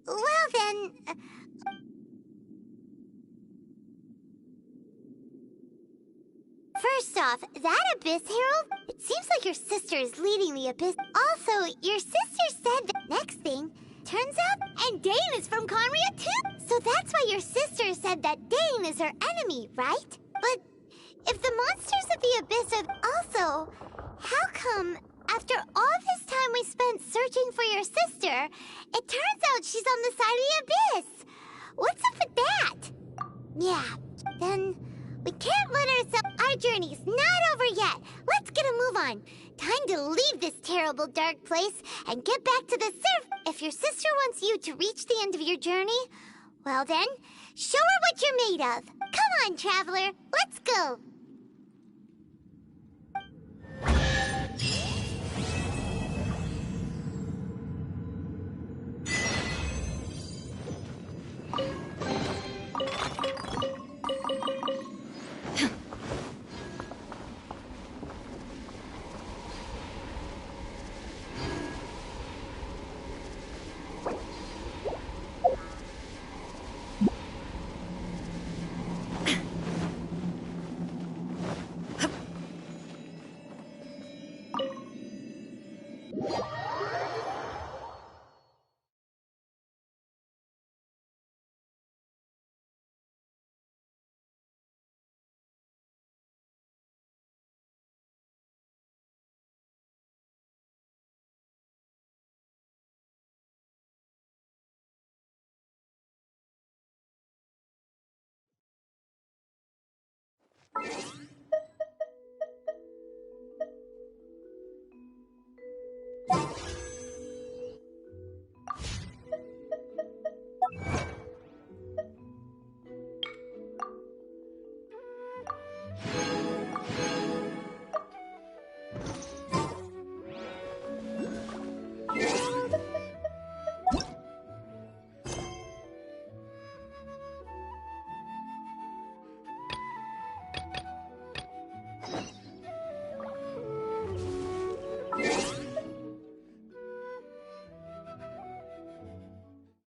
Well then... First off, that Abyss Herald? It seems like your sister is leading the Abyss. Also, your sister said the next thing. Turns out, and Dane is from Conria too! So that's why your sister said that Dane is her enemy, right? But if the monsters of the Abyss are also... How come, after all this time we spent searching for your sister, it turns out she's on the side of the Abyss? What's up with that? Yeah, then... We can't let ourselves... Our journey's not over yet. Let's get a move on. Time to leave this terrible dark place and get back to the surf. If your sister wants you to reach the end of your journey, well then, show her what you're made of. Come on, traveler. Let's go.